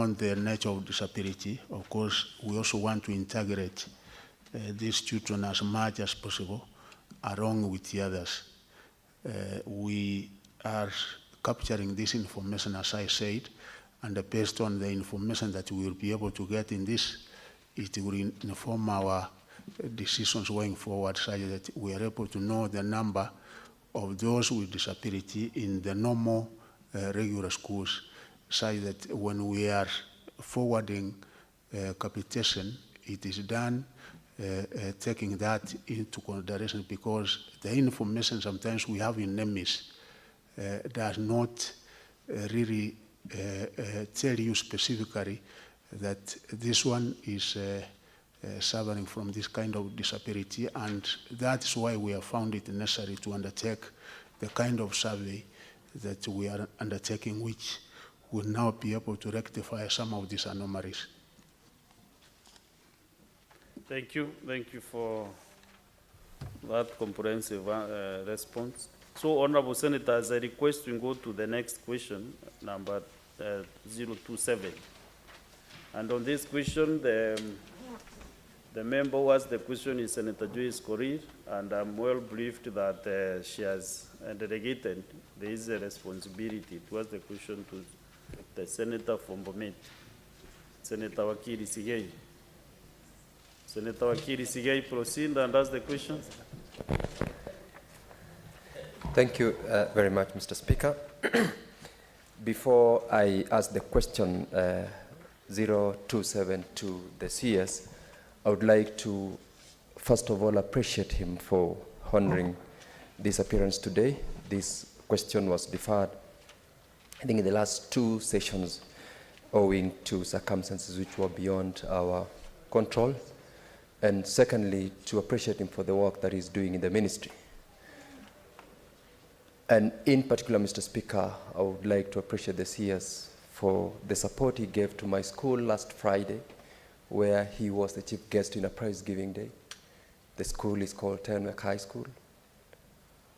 beyond the nature of disability, of course, we also want to integrate these children as much as possible along with the others. We are capturing this information, as I said, and based on the information that we will be able to get in this, it will inform our decisions going forward, such that we are able to know the number of those with disability in the normal regular schools, such that when we are forwarding capitation, it is done taking that into consideration, because the information sometimes we have in NEMIS does not really tell you specifically that this one is suffering from this kind of disability, and that's why we have found it necessary to undertake the kind of survey that we are undertaking, which will now be able to rectify some of these anomalies. Thank you for that comprehensive response. So, Honorable Senators, I request we go to the next question, number 027. And on this question, the member who asked the question is Senator Joyce Korir, and I'm well briefed that she has delegated there is a responsibility to ask the question to the Senator from Bomet, Senator Wakili Sigei. Senator Wakili Sigei, proceed and ask the question. Thank you very much, Mr. Speaker. Before I ask the question 027 to the CS, I would like to first of all appreciate him for honoring this appearance today. This question was deferred, I think, in the last 2 sessions owing to circumstances which were beyond our control. And secondly, to appreciate him for the work that he's doing in the ministry. And in particular, Mr. Speaker, I would like to appreciate the CS for the support he gave to my school last Friday, where he was the chief guest in a prize giving day. The school is called Tenwick High School.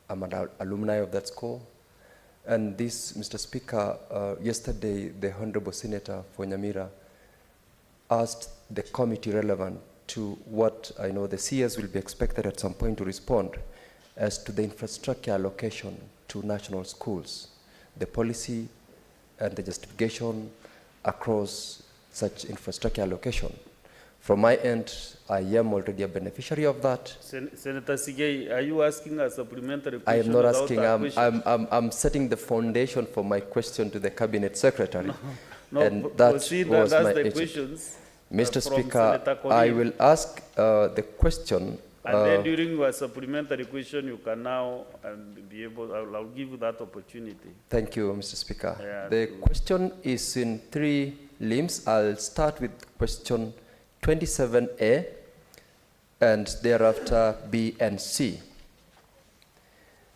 I'm an alumni of that school. And this, Mr. Speaker, yesterday, the Honorable Senator for Nyamira asked the committee relevant to what I know the CS will be expected at some point to respond as to the infrastructure allocation to national schools, the policy and the justification across such infrastructure allocation. From my end, I am already a beneficiary of that. Senator Sigei, are you asking a supplementary question? I am not asking. I'm setting the foundation for my question to the Cabinet Secretary. No, and that was my the questions. Mr. Speaker, I will ask the question. And then during your supplementary question, you can now be able, I'll give you that opportunity. Thank you, Mr. Speaker. Yeah, the question is in 3 limbs. I'll start with question 27A and thereafter B and C.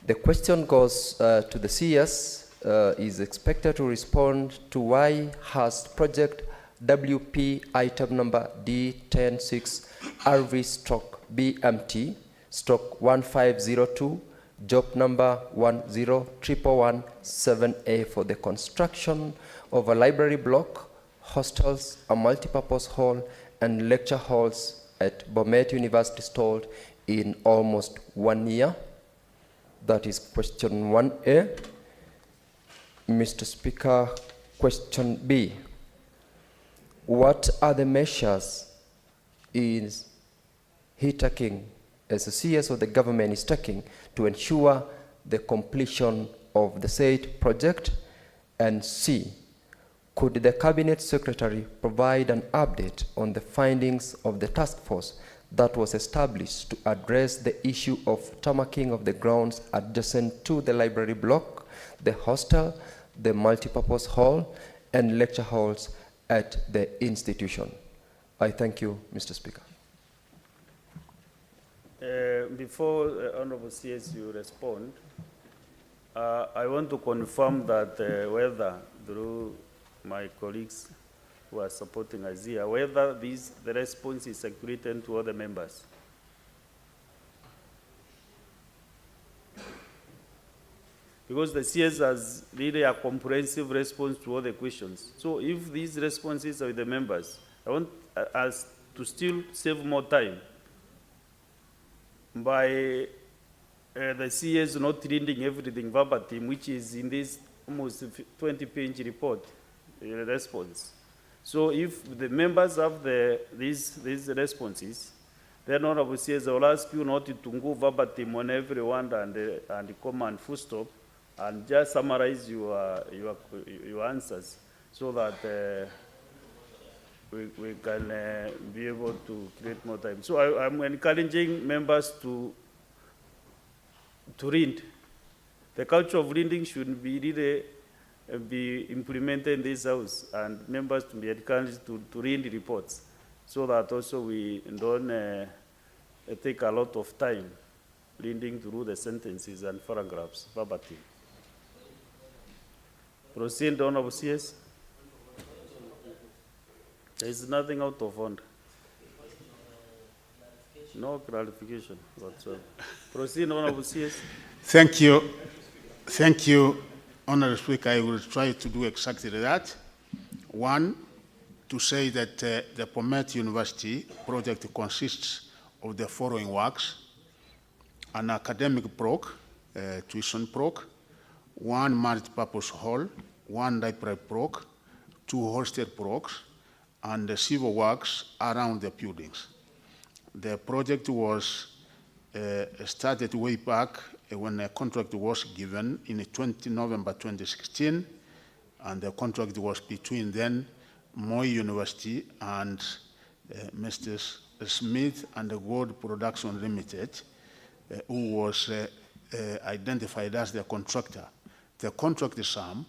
The question goes to the CS, is expected to respond to why has project WP item number D106 RV/BMT /1502 job number 1011117A for the construction of a library block, hostels, a multipurpose hall, and lecture halls at Bomet University stalled in almost 1 year. That is question 1A. Mr. Speaker, question B. What are the measures is he taking, as the CS of the government is taking, to ensure the completion of the said project? And C, could the Cabinet Secretary provide an update on the findings of the task force that was established to address the issue of tarmacking of the grounds adjacent to the library block, the hostel, the multipurpose hall, and lecture halls at the institution? I thank you, Mr. Speaker. Before Honorable CS you respond, I want to confirm that whether through my colleagues who are supporting us here, whether the response is circulated to other members. because the CS has really a comprehensive response to all the questions. So if these responses are with the members, I want us to still save more time by the CS not reading everything verbatim, which is in this almost 20-page report response. So if the members have these responses, then Honorable CS, I will ask you not to go verbatim on every one and comma and full stop, and just summarize your answers so that we can be able to create more time. So I'm encouraging members to read. The culture of reading should be really be implemented in this house, and members to be encouraged to read reports, so that also we don't take a lot of time reading through the sentences and paragraphs verbatim. Proceed, Honorable CS. There is nothing out of order. No clarification whatsoever. Proceed, Honorable CS. Thank you. Thank you, Honorable Speaker. I will try to do exactly that. One, to say that the Bomet University project consists of the following works: an academic block, tuition block, one multi-purpose hall, one library block, two hostel blocks, and the civil works around the buildings. The project was started way back when a contract was given in November 2016, and the contract was between then Moi University and Mr. Smith and the Gold Production Limited, who was identified as the contractor. The contract sum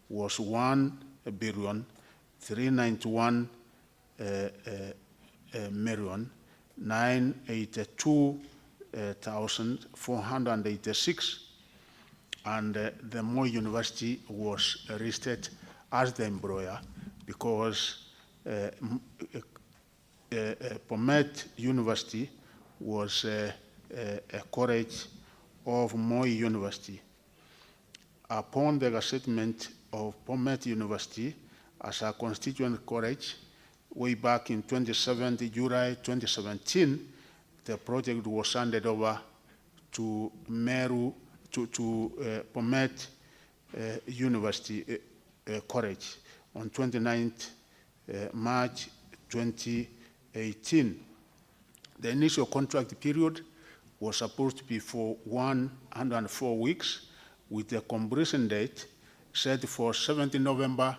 was 1,391,982,486, and the Moi University was listed as the employer because Bomet University was a college of Moi University. Upon the settlement of Bomet University as a constituent college way back in July 2017, the project was handed over to Bomet University College on 29th March 2018. The initial contract period was supposed to be for 104 weeks, with the completion date set for 17 November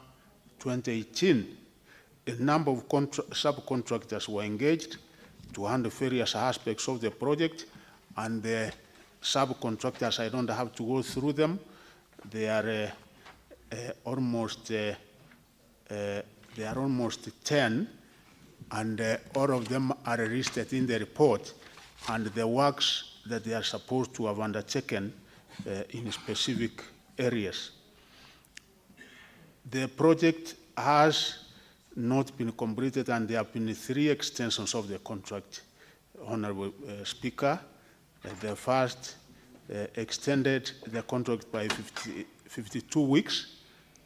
2018. A number of subcontractors were engaged to handle various aspects of the project, and the subcontractors, I don't have to go through them. They are almost 10, and all of them are listed in the report, and the works that they are supposed to have undertaken in specific areas. The project has not been completed, and there have been 3 extensions of the contract, Honorable Speaker. The first extended the contract by 52 weeks,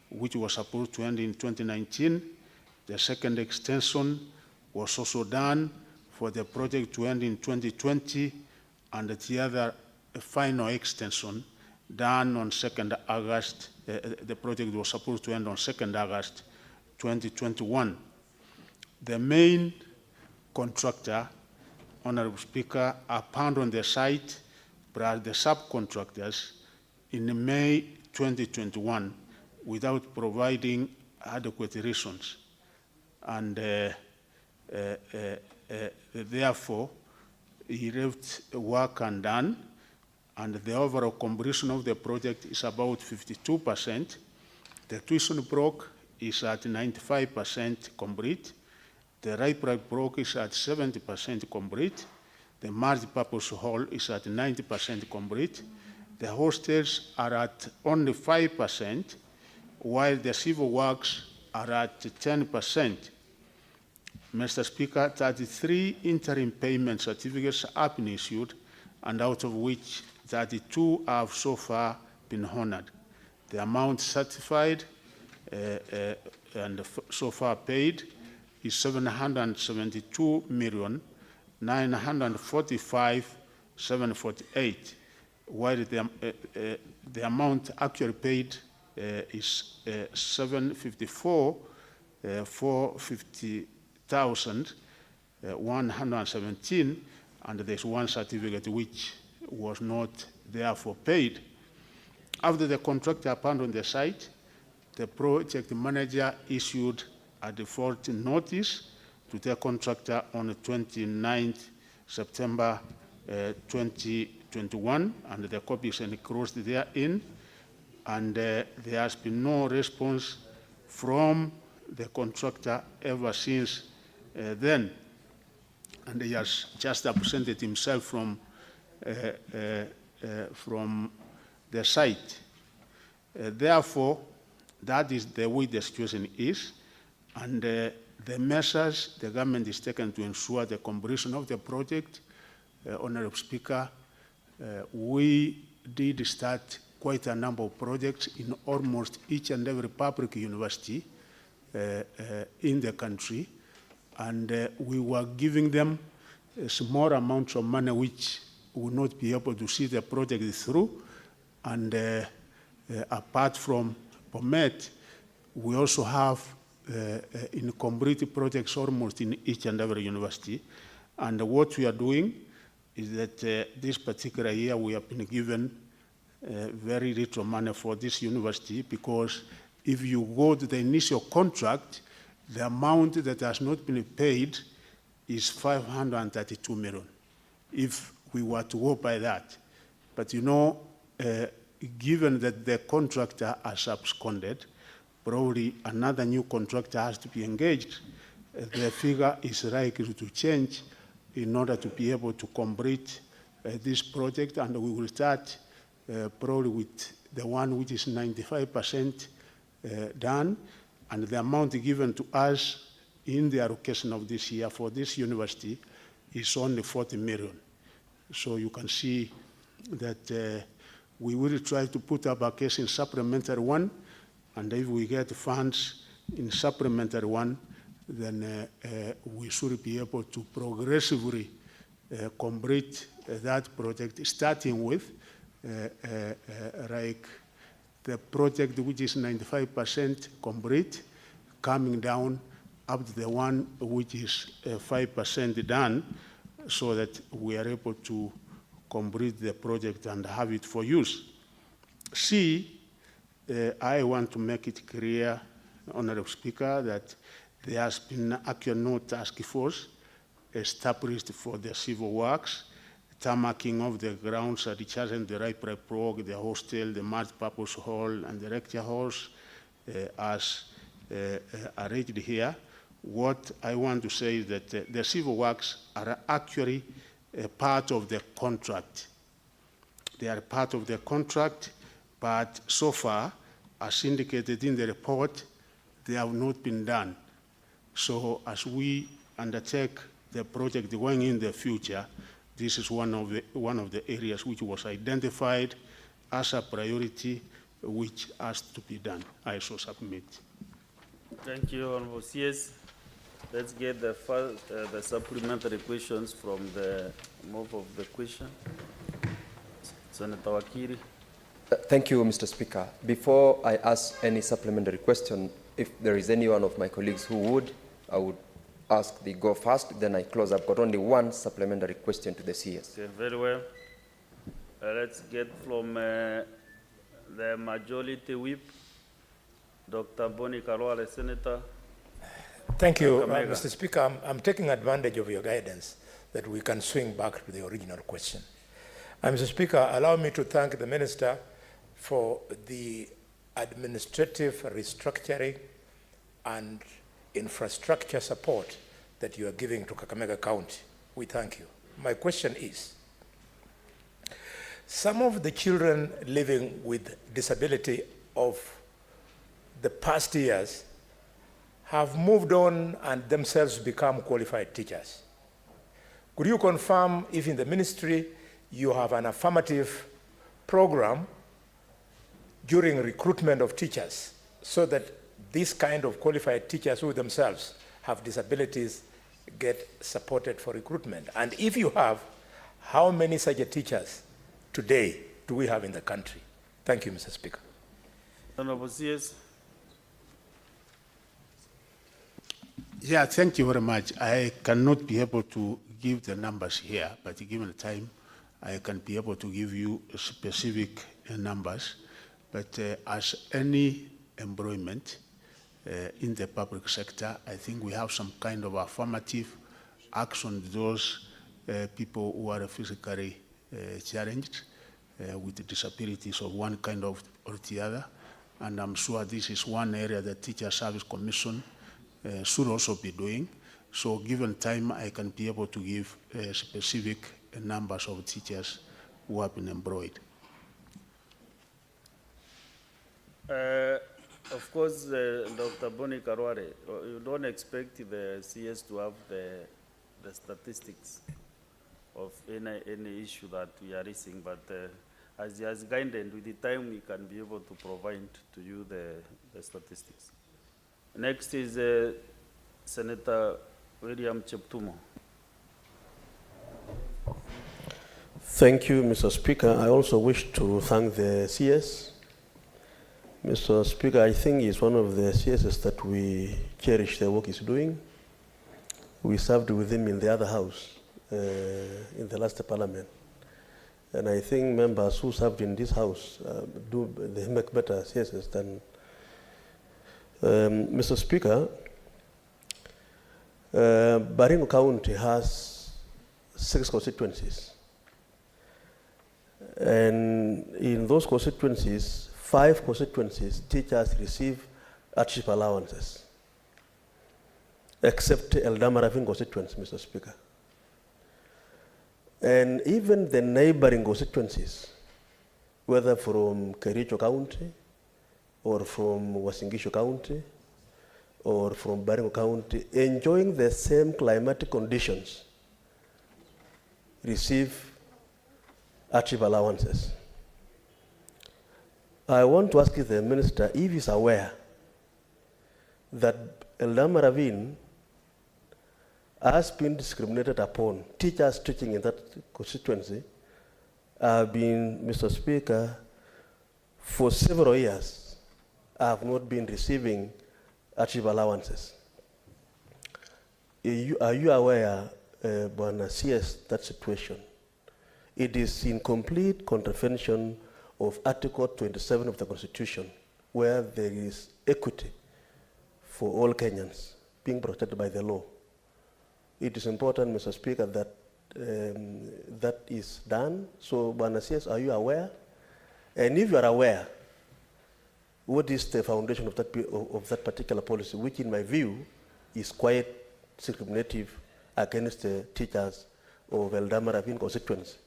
which was supposed to end in 2019. The second extension was also done for the project to end in 2020, and the other final extension done on 2nd August. The project was supposed to end on 2nd August 2021. The main contractor, Honorable Speaker, abandoned the site, but the subcontractors in May 2021 without providing adequate reasons. And therefore, he left work undone, and the overall completion of the project is about 52%. The tuition block is at 95% complete. The library block is at 70% complete. The multi-purpose hall is at 90% complete. The hostels are at only 5%, while the civil works are at 10%. Mr. Speaker, 33 interim payment certificates have been issued, and out of which 32 have so far been honored. The amount certified and so far paid is 772,945,748, while the amount actually paid is 754,450,117, and there's one certificate which was not therefore paid. After the contractor abandoned the site, the project manager issued a default notice to the contractor on the 29th September 2021, and the copy is enclosed therein. And there has been no response from the contractor ever since then. And he has just absented himself from the site. Therefore, that is the way the situation is, and the measures the government is taking to ensure the completion of the project. Honorable Speaker, we did start quite a number of projects in almost each and every public university in the country, and we were giving them small amounts of money which would not be able to see the project through. And apart from POMET, we also have incomplete projects almost in each and every university. And what we are doing is that this particular year we have been given very little money for this university, because if you go to the initial contract, the amount that has not been paid is 532 million, if we were to go by that. But you know, given that the contractor has absconded, probably another new contractor has to be engaged. The figure is likely to change in order to be able to complete this project, and we will start probably with the one which is 95% done, and the amount given to us in the allocation of this year for this university is only 40 million. So you can see that we will try to put up a case in supplementary one, and if we get funds in supplementary one, then we should be able to progressively complete that project, starting with like the project which is 95% complete, coming down up to the one which is 5% done, so that we are able to complete the project and have it for use. C, I want to make it clear, Honorable Speaker, that there has been actually no task force established for the civil works, tarmacking of the grounds, recharging the library block, the hostel, the multi-purpose hall, and the lecture halls as arranged here. What I want to say is that the civil works are actually a part of the contract. They are part of the contract, but so far, as indicated in the report, they have not been done. So as we undertake the project going in the future, this is one of the areas which was identified as a priority which has to be done. I so submit. Thank you, Honorable CS. Let's get the supplementary questions from the move of the question. Senator Wakiri. Thank you, Mr. Speaker. Before I ask any supplementary question, if there is any one of my colleagues who would, I would ask they go first, then I close. I've got only one supplementary question to the CS. Okay, very well. Let's get from the majority whip, Dr. Boni Kalwale, Senator. Thank you, Mr. Speaker. I'm taking advantage of your guidance that we can swing back to the original question. Mr. Speaker, allow me to thank the Minister for the administrative restructuring and infrastructure support that you are giving to Kakamega County. We thank you. My question is, some of the children living with disability of the past years have moved on and themselves become qualified teachers. Could you confirm if in the ministry you have an affirmative program during recruitment of teachers so that these kind of qualified teachers who themselves have disabilities get supported for recruitment? And if you have, how many such teachers today do we have in the country? Thank you, Mr. Speaker. Honorable CS. Yeah, thank you very much. I cannot be able to give the numbers here, but given the time, I can be able to give you specific numbers. But as any employment in the public sector, I think we have some kind of affirmative action to those people who are physically challenged with disabilities of one kind of or the other. And I'm sure this is one area the Teacher Service Commission should also be doing. So given time, I can be able to give specific numbers of teachers who have been employed. Of course, Dr. Boni Karware, you don't expect the CS to have the statistics of any issue that we are raising, but as he has guided, with the time we can be able to provide to you the statistics. Next is Senator William Cheptumo. Thank you, Mr. Speaker. I also wish to thank the CS. Mr. Speaker, I think he's one of the CSs that we cherish the work he's doing. We served with him in the other house in the last parliament. And I think members who served in this house they make better CSs than Mr. Speaker. Baringo County has 6 constituencies. And in those constituencies, 5 constituencies, teachers receive hardship allowances, except Eldama Ravine constituency, Mr. Speaker. And even the neighboring constituencies, whether from Kericho County, or from Wasingishu County, or from Baringo County, enjoying the same climatic conditions, receive hardship allowances. I want to ask the minister if he's aware that Eldama Ravine has been discriminated upon. Teachers teaching in that constituency have been, Mr. Speaker, for several years, have not been receiving hardship allowances. Are you aware, Bwana CS, that situation? It is in complete contravention of Article 27 of the Constitution, where there is equity for all Kenyans being protected by the law. It is important, Mr. Speaker, that that is done. So, Bwana CS, are you aware? And if you are aware, what is the foundation of that particular policy, which in my view is quite discriminative against the teachers of Eldama Ravine constituency?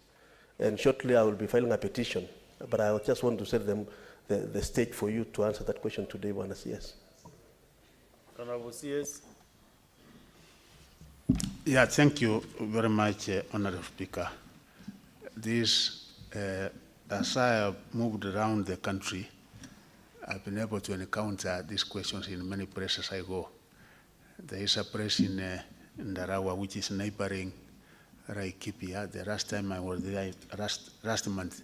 And shortly I will be filing a petition, but I just want to set the stage for you to answer that question today, Bwana CS. Honorable CS. Yeah, thank you very much, Honorable Speaker. This, as I have moved around the country, I've been able to encounter these questions in many places I go. There is a place in Ndarawa, which is neighboring Laikipia. The last time I was there, last month,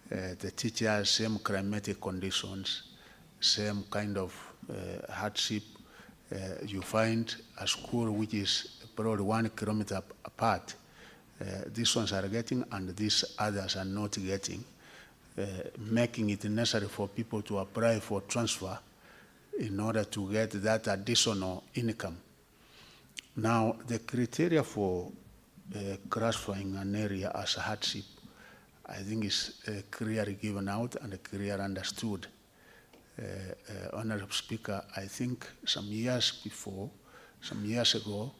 the teachers, same climatic conditions, same kind of hardship. You find a school which is probably 1 kilometer apart. These ones are getting, and these others are not getting, making it necessary for people to apply for transfer in order to get that additional income. Now, the criteria for classifying an area as a hardship, I think is clearly given out and clearly understood. Honorable Speaker, I think some years ago,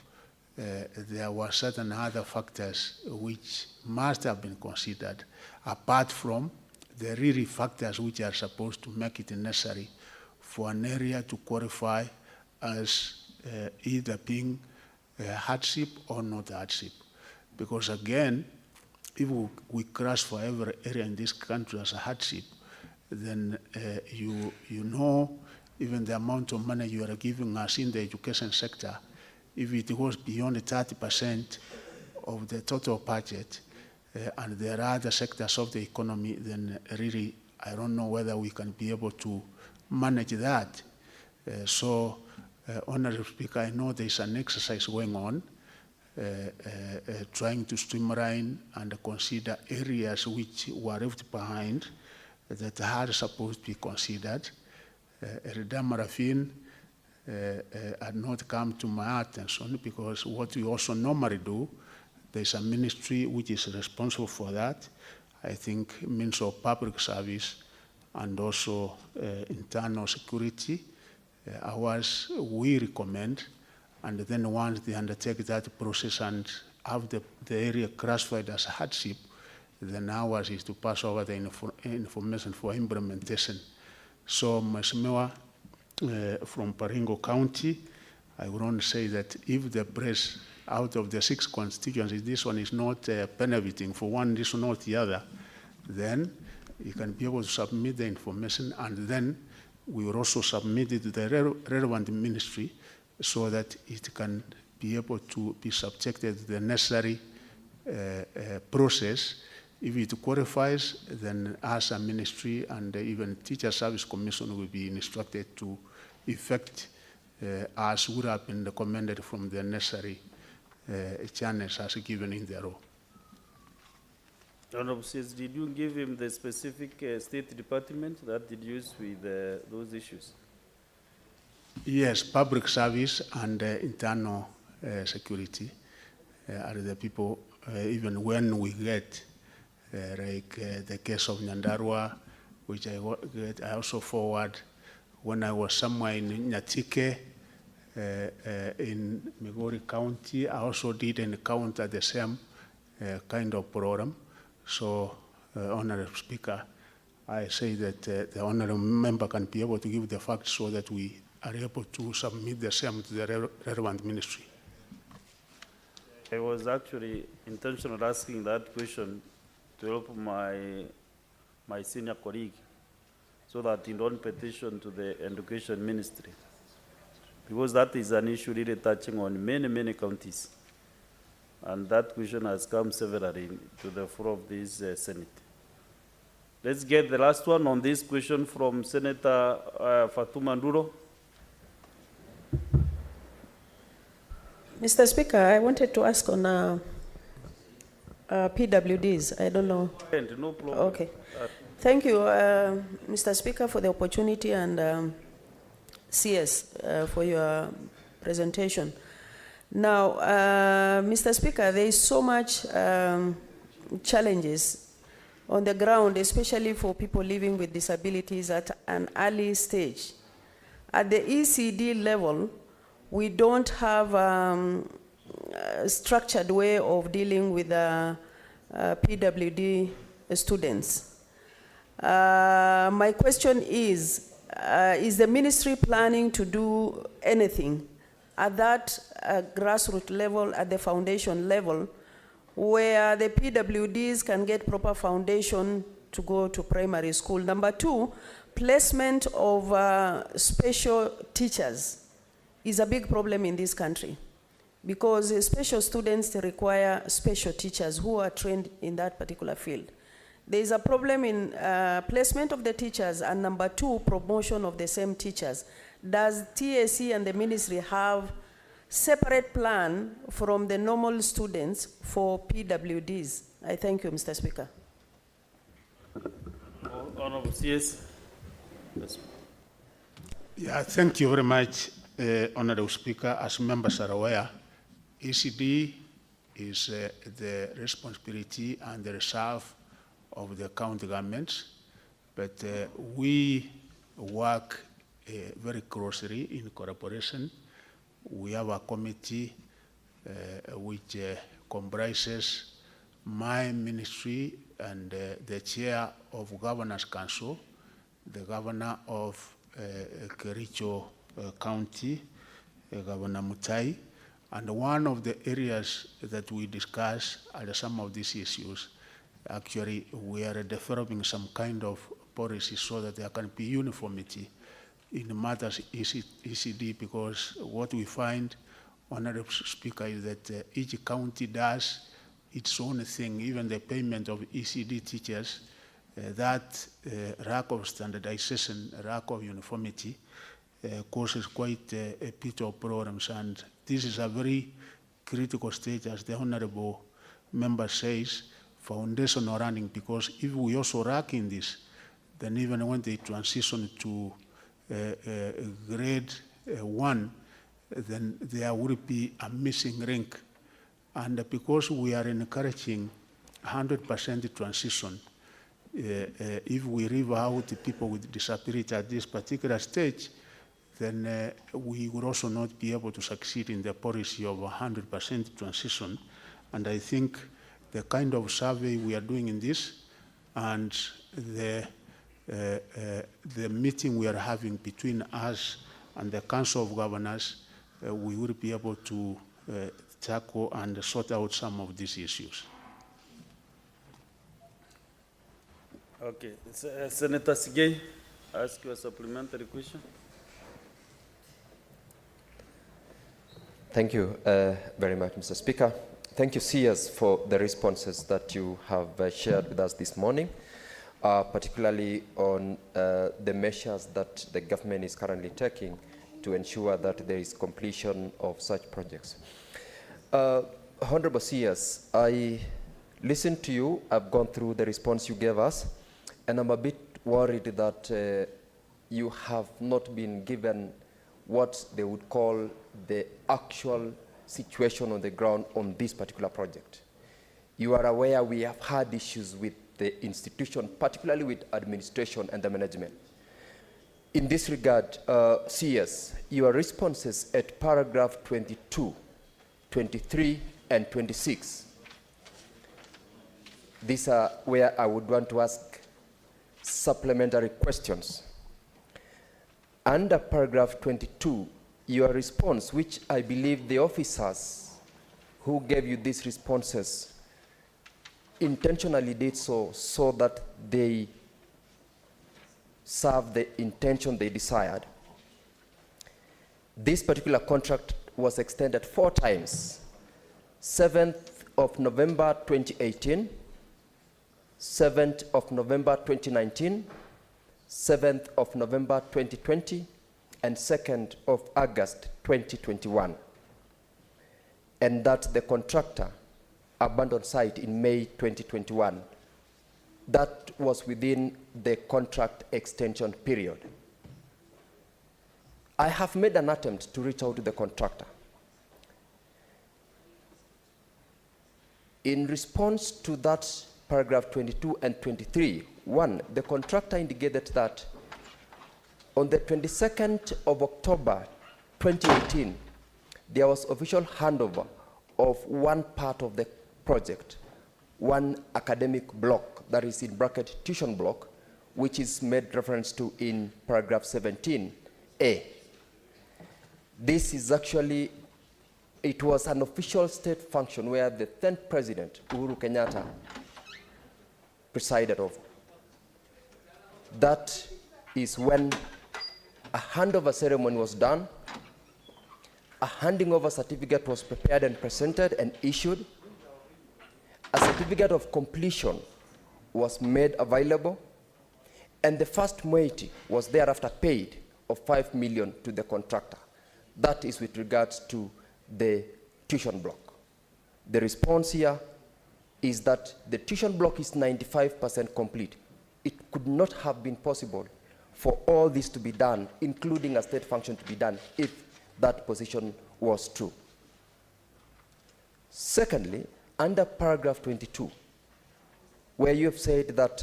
there were certain other factors which must have been considered, apart from the really factors which are supposed to make it necessary for an area to qualify as either being a hardship or not a hardship. Because again, if we classify every area in this country as a hardship, then you know even the amount of money you are giving us in the education sector, if it goes beyond 30% of the total budget, and there are other sectors of the economy, then really I don't know whether we can be able to manage that. Honorable Speaker, I know there's an exercise going on trying to streamline and consider areas which were left behind that are supposed to be considered. Redamarafin had not come to my attention because what we also normally do, there's a ministry which is responsible for that. I think Ministry of Public Service and also internal security. Ours we recommend, and then once they undertake that process and have the area classified as hardship, then ours is to pass over the information for implementation. So, Mheshimiwa, from Baringo County, I would only say that if the press out of the 6 constituencies, this one is not benefiting for one reason or the other, then you can be able to submit the information, and then we will also submit it to the relevant ministry so that it can be able to be subjected to the necessary process. If it qualifies, then as a ministry and even Teacher Service Commission will be instructed to effect as would have been recommended from the necessary channels as given in the law. Honorable says, did you give him the specific state department that did use with those issues? Yes, public service and internal security are the people, even when we get like the case of Nyandarua, which I also forward when I was somewhere in Nyatike, in Migori County. I also did encounter the same kind of program. So, Honorable Speaker, I say that the Honorable Member can be able to give the facts so that we are able to submit the same to the relevant ministry. I was actually intentionally asking that question to help my senior colleague so that he don't petition to the Education Ministry, because that is an issue really touching on many counties. And that question has come severally to the floor of this Senate. Let's get the last one on this question from Senator Fatuma Nduro. Mr. Speaker, I wanted to ask on PWDs. I don't know. No problem. Okay. Thank you, Mr. Speaker, for the opportunity, and CS for your presentation. Now, Mr. Speaker, there is so much challenges on the ground, especially for people living with disabilities at an early stage. At the ECD level, we don't have a structured way of dealing with PWD students. My question is the ministry planning to do anything at that grassroots level, at the foundation level, where the PWDs can get proper foundation to go to primary school? Number 2, placement of special teachers is a big problem in this country, because special students require special teachers who are trained in that particular field. There is a problem in placement of the teachers, and number 2, promotion of the same teachers. Does TSC and the ministry have separate plan from the normal students for PWDs? I thank you, Mr. Speaker. Honorable CS. Yes. Yeah, thank you very much, Honorable Speaker. As members are aware, ECD is the responsibility and the reserve of the county governments, but we work very closely in collaboration. We have a committee which comprises my ministry and the chair of Governor's Council, the governor of Kericho County, Governor Mutai, and one of the areas that we discuss are some of these issues. Actually, we are developing some kind of policy so that there can be uniformity in matters ECD, because what we find, Honorable Speaker, is that each county does its own thing, even the payment of ECD teachers, that lack of standardization, lack of uniformity causes quite a bit of problems, and this is a very critical stage, as the Honorable Member says, foundational running, because if we also lack in this, then even when they transition to grade 1, then there will be a missing link. And because we are encouraging 100% transition, if we leave out the people with disability at this particular stage, then we will also not be able to succeed in the policy of 100% transition. And I think the kind of survey we are doing in this and the meeting we are having between us and the Council of Governors, we will be able to tackle and sort out some of these issues. Okay, Senator Sigay, ask you a supplementary question. Thank you very much, Mr. Speaker. Thank you, CS, for the responses that you have shared with us this morning, particularly on the measures that the government is currently taking to ensure that there is completion of such projects. Honorable CS, I listened to you. I've gone through the response you gave us, and I'm a bit worried that you have not been given what they would call the actual situation on the ground on this particular project. You are aware we have had issues with the institution, particularly with administration and the management. In this regard, CS, your responses at paragraph 22, 23, and 26, these are where I would want to ask supplementary questions. Under paragraph 22, your response, which I believe the officers who gave you these responses intentionally did so that they serve the intention they desired. This particular contract was extended 4 times: 7th of November 2018, 7th of November 2019, 7th of November 2020, and 2nd of August 2021, and that the contractor abandoned site in May 2021. That was within the contract extension period. I have made an attempt to reach out to the contractor. In response to that paragraph 22 and 23, 1, the contractor indicated that on the 22nd of October 2018, there was official handover of one part of the project, one academic block, that is in bracket tuition block, which is made reference to in paragraph 17A. This is actually, it was an official state function where the then President, Uhuru Kenyatta, presided over. That is when a handover ceremony was done, a handing over certificate was prepared and presented and issued, a certificate of completion was made available, and the first moiety was thereafter paid of 5 million to the contractor. That is with regards to the tuition block. The response here is that the tuition block is 95% complete. It could not have been possible for all this to be done, including a state function to be done, if that position was true. Secondly, under paragraph 22, where you have said that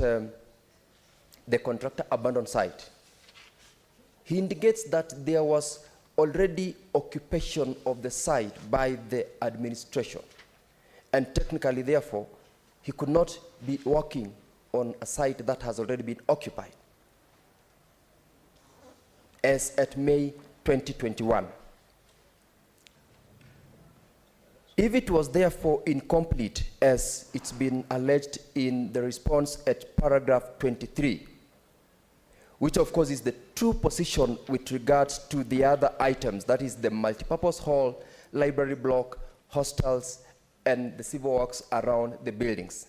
the contractor abandoned site, he indicates that there was already occupation of the site by the administration, and technically, therefore, he could not be working on a site that has already been occupied as at May 2021. If it was therefore incomplete, as it's been alleged in the response at paragraph 23, which of course is the true position with regards to the other items, that is the multipurpose hall, library block, hostels, and the civil works around the buildings.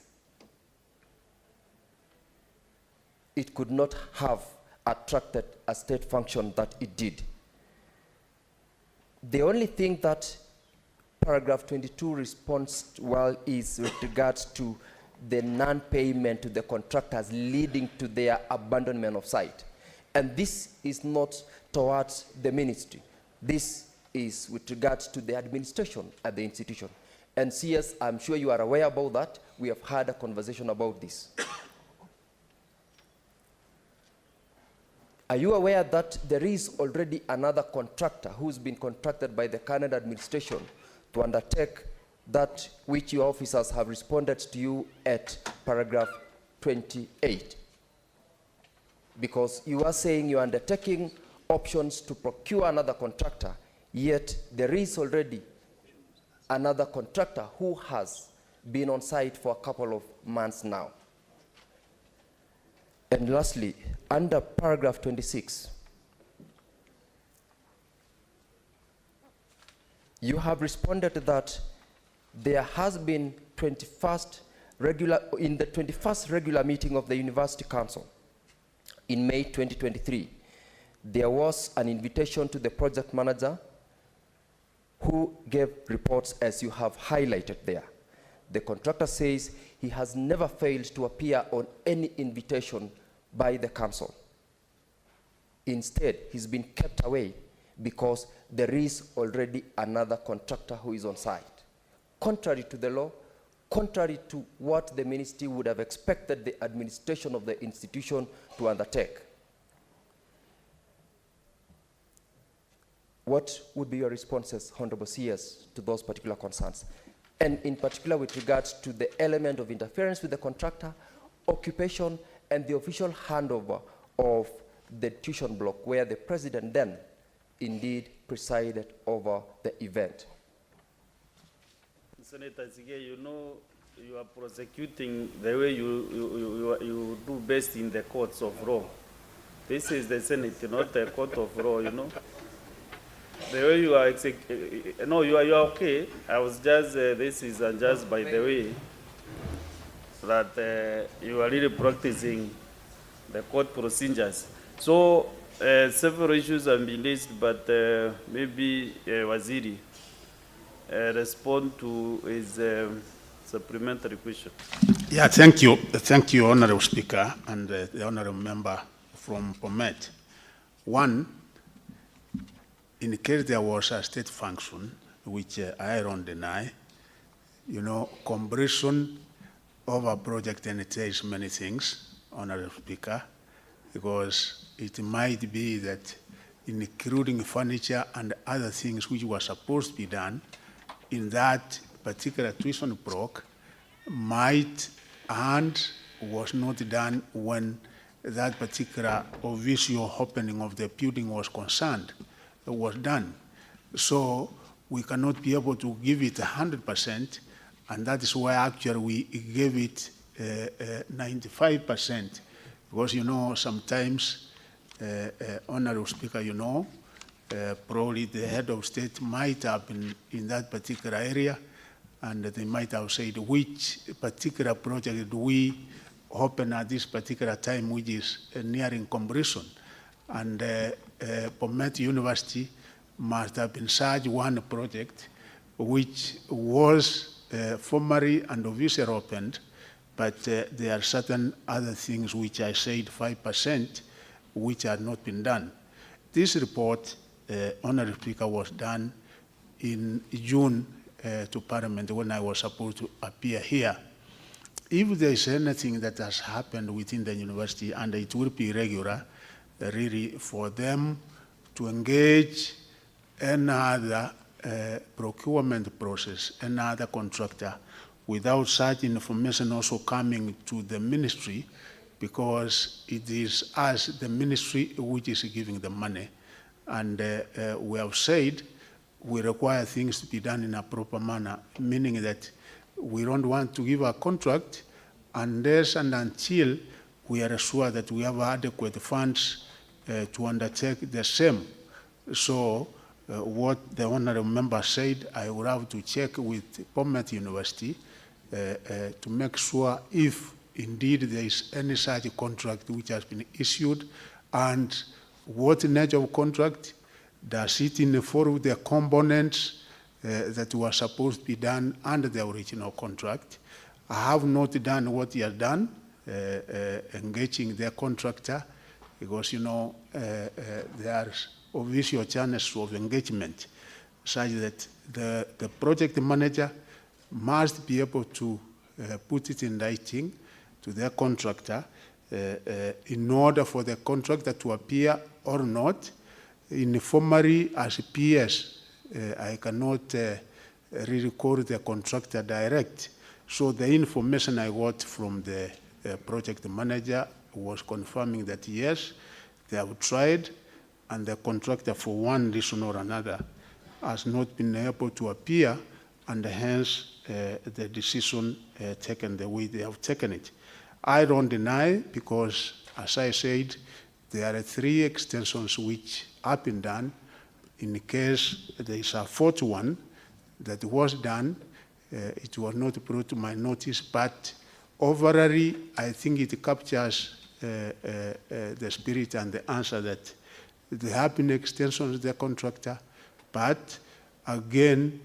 It could not have attracted a state function that it did. The only thing that paragraph 22 responds well is with regards to the non-payment to the contractors leading to their abandonment of site. And this is not towards the ministry. This is with regards to the administration at the institution. And CS, I'm sure you are aware about that. We have had a conversation about this. Are you aware that there is already another contractor who's been contracted by the current administration to undertake that which your officers have responded to you at paragraph 28? Because you are saying you are undertaking options to procure another contractor, yet there is already another contractor who has been on site for a couple of months now. And lastly, under paragraph 26, you have responded that there has been in the 21st regular meeting of the University Council in May 2023, there was an invitation to the project manager who gave reports as you have highlighted there. The contractor says he has never failed to appear on any invitation by the council. Instead, he's been kept away because there is already another contractor who is on site. Contrary to the law, contrary to what the ministry would have expected the administration of the institution to undertake. What would be your responses, Honorable CS, to those particular concerns? And in particular with regards to the element of interference with the contractor, occupation, and the official handover of the tuition block where the president then indeed presided over the event. Senator Zige, you know you are prosecuting the way you do best in the courts of law. This is the Senate, not the court of law, you know. The way you are no, you are okay. I was just, this is just by the way that you are really practicing the court procedures. So several issues have been raised, but maybe Waziri respond to his supplementary question. Yeah, thank you. Thank you, Honorable Speaker, and the Honorable Member from Bomet. One, in case there was a state function, which I don't deny, you know, completion of a project entails many things, Honorable Speaker, because it might be that including furniture and other things which were supposed to be done in that particular tuition block might and was not done when that particular visual opening of the building was concerned, was done. So we cannot be able to give it 100%, and that is why actually we gave it 95%, because you know sometimes, Honorable Speaker, you know, probably the head of state might have been in that particular area, and they might have said which particular project do we open at this particular time, which is nearing completion. And Bomet University must have been such one project which was formally and officially opened, but there are certain other things which I said 5%, which had not been done. This report, Honorable Speaker, was done in June to Parliament when I was supposed to appear here. If there is anything that has happened within the university, and it will be regular, really for them to engage another procurement process, another contractor, without such information also coming to the ministry, because it is us, the ministry, which is giving the money. And we have said we require things to be done in a proper manner, meaning that we don't want to give a contract unless and until we are sure that we have adequate funds to undertake the same. So what the honorable member said, I will have to check with Bomet University to make sure if indeed there is any such contract which has been issued, and what nature of contract, does it involve the components that were supposed to be done under the original contract. I have not done what he has done, engaging the contractor, because, you know, there are official channels of engagement such that the project manager must be able to put it in writing to the contractor in order for the contractor to appear or not. Informally, as PS, I cannot really call the contractor direct. So the information I got from the project manager was confirming that yes, they have tried, and the contractor, for one reason or another, has not been able to appear, and hence the decision taken the way they have taken it. I don't deny, because as I said, there are 3 extensions which have been done. In case there is a 4th one that was done, it was not brought to my notice, but overall, I think it captures the spirit and the answer that there have been extensions of the contractor, but again,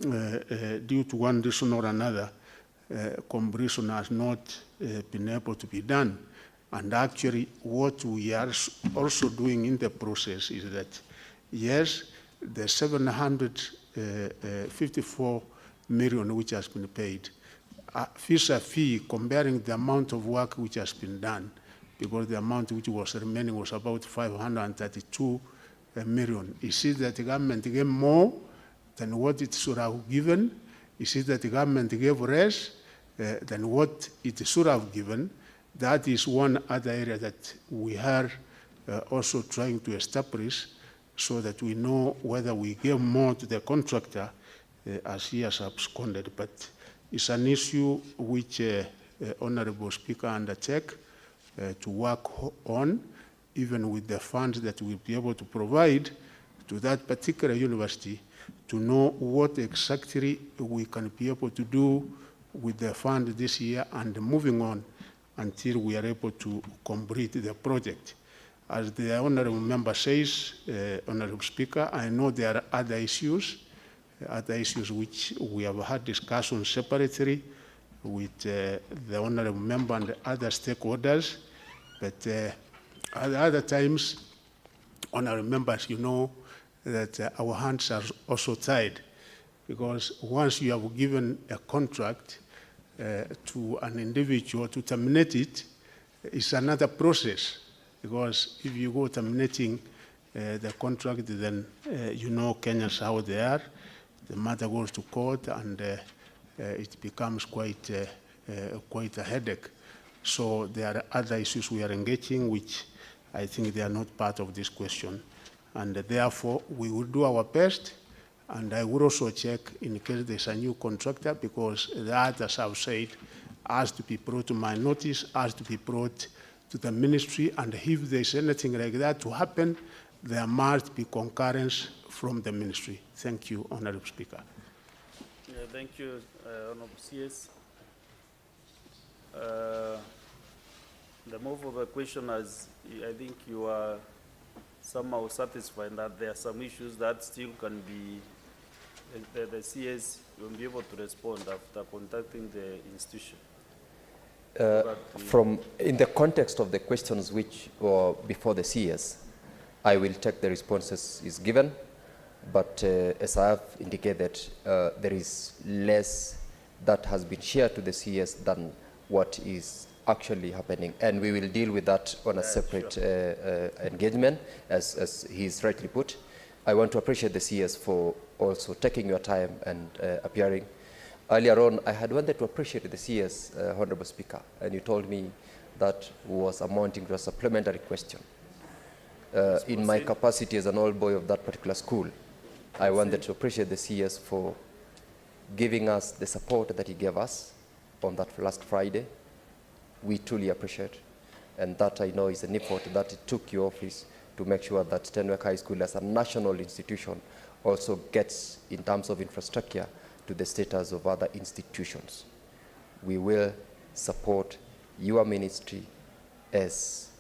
due to one reason or another, completion has not been able to be done. And actually, what we are also doing in the process is that, yes, the 754 million which has been paid, vis-a-vis comparing the amount of work which has been done, because the amount which was remaining was about 532 million. Is it that the government gave more than what it should have given? Is it that the government gave less than what it should have given? That is one other area that we are also trying to establish, so that we know whether we give more to the contractor as he has absconded. But it's an issue which Honorable Speaker undertake to work on, even with the funds that we'll be able to provide to that particular university, to know what exactly we can be able to do with the fund this year and moving on until we are able to complete the project. As the honorable member says, Honorable Speaker, I know there are other issues which we have had discussions separately with the honorable member and the other stakeholders, but at other times, honorable members, you know that our hands are also tied, because once you have given a contract to an individual to terminate it, it's another process, because if you go terminating the contract, then you know Kenyans how they are. The matter goes to court, and it becomes quite a headache. So there are other issues we are engaging, which I think they are not part of this question. And therefore, we will do our best. And I will also check in case there's a new contractor, because that, as I've said, has to be brought to my notice, has to be brought to the ministry. And if there's anything like that to happen, there must be concurrence from the ministry. Thank you, Honorable Speaker. Yeah, thank you, Honorable CS. The move of the question is, I think you are somehow satisfied that there are some issues that still can be, the CS will be able to respond after contacting the institution. In the context of the questions which were before the CS, I will take the responses is given, but as I have indicated, there is less that has been shared to the CS than what is actually happening, and we will deal with that on a separate engagement, as he's rightly put. I want to appreciate the CS for also taking your time and appearing. Earlier on, I had wanted to appreciate the CS, Honorable Speaker, and you told me that was amounting to a supplementary question. In my capacity as an old boy of that particular school, I wanted to appreciate the CS for giving us the support that he gave us on that last Friday. We truly appreciate. And that I know is an effort that it took your office to make sure that Tenwek High School as a national institution also gets, in terms of infrastructure, to the status of other institutions. We will support your ministry as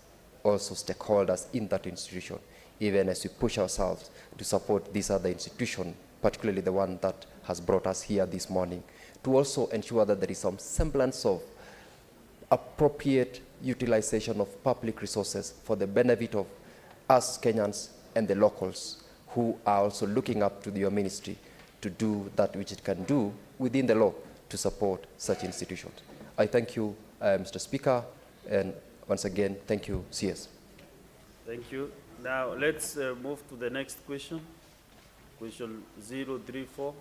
also stakeholders in that institution, even as we push ourselves to support this other institution, particularly the one that has brought us here this morning, to also ensure that there is some semblance of appropriate utilization of public resources for the benefit of us Kenyans and the locals who are also looking up to your ministry to do that which it can do within the law to support such institutions. I thank you, Mr. Speaker, and once again, thank you, CS. Thank you. Now let's move to the next question. Question 034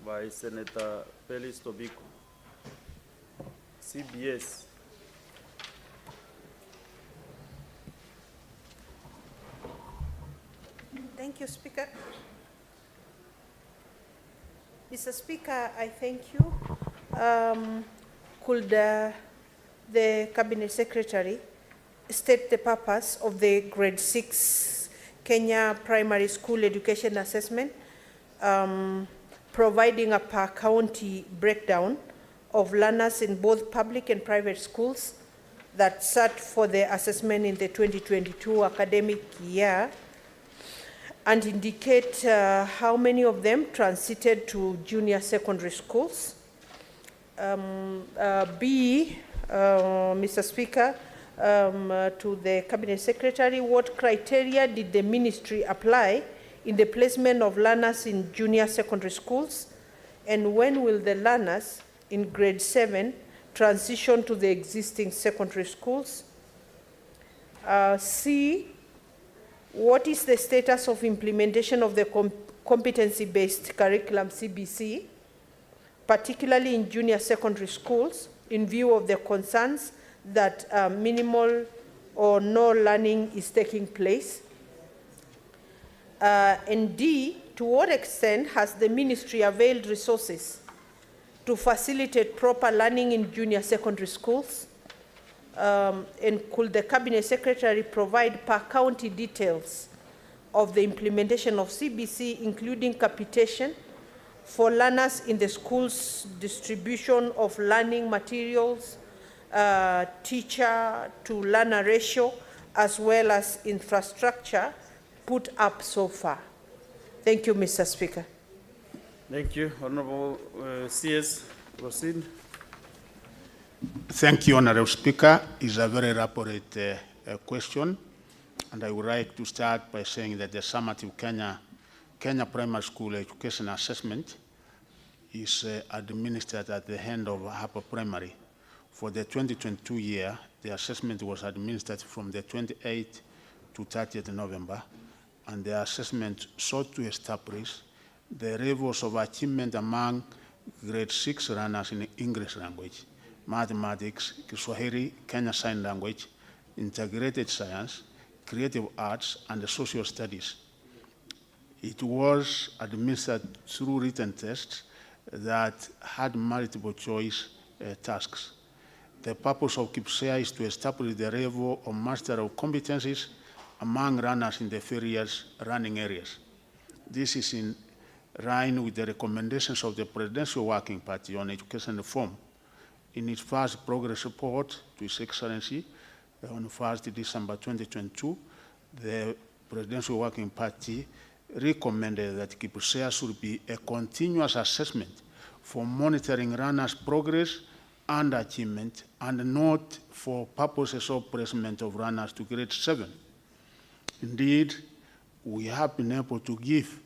by Senator Felix Tobiko. CBS. Thank you, Speaker. Mr. Speaker, I thank you. Could the Cabinet Secretary state the purpose of the Grade 6 Kenya Primary School Education Assessment, providing a per county breakdown of learners in both public and private schools that sat for the assessment in the 2022 academic year, and indicate how many of them transited to junior secondary schools? B, Mr. Speaker, to the Cabinet Secretary, what criteria did the ministry apply in the placement of learners in junior secondary schools? And when will the learners in grade 7 transition to the existing secondary schools? C, what is the status of implementation of the competency-based curriculum CBC, particularly in junior secondary schools, in view of the concerns that minimal or no learning is taking place? And D, to what extent has the ministry availed resources to facilitate proper learning in junior secondary schools? And could the Cabinet Secretary provide per county details of the implementation of CBC, including capitation for learners in the schools, distribution of learning materials, teacher to learner ratio, as well as infrastructure put up so far? Thank you, Mr. Speaker. Thank you. Honorable CS, proceed. Thank you, Honorable Speaker. It's a very elaborate question, and I would like to start by saying that the summative Kenya Primary School Education Assessment is administered at the end of upper primary. For the 2022 year, the assessment was administered from the 28th to 30th November, and the assessment sought to establish the levels of achievement among grade 6 learners in English language, mathematics, Kiswahili, Kenya Sign Language, integrated science, creative arts, and social studies. It was administered through written tests that had multiple choice tasks. The purpose of KIPSEA is to establish the level of mastery of competencies among learners in the various learning areas. This is in line with the recommendations of the Presidential Working Party on Education Reform. In its first progress report to His Excellency on 1st December 2022, the Presidential Working Party recommended that KIPSEA should be a continuous assessment for monitoring learners' progress and achievement, and not for purposes of placement of learners to grade 7. Indeed, we have been able to give,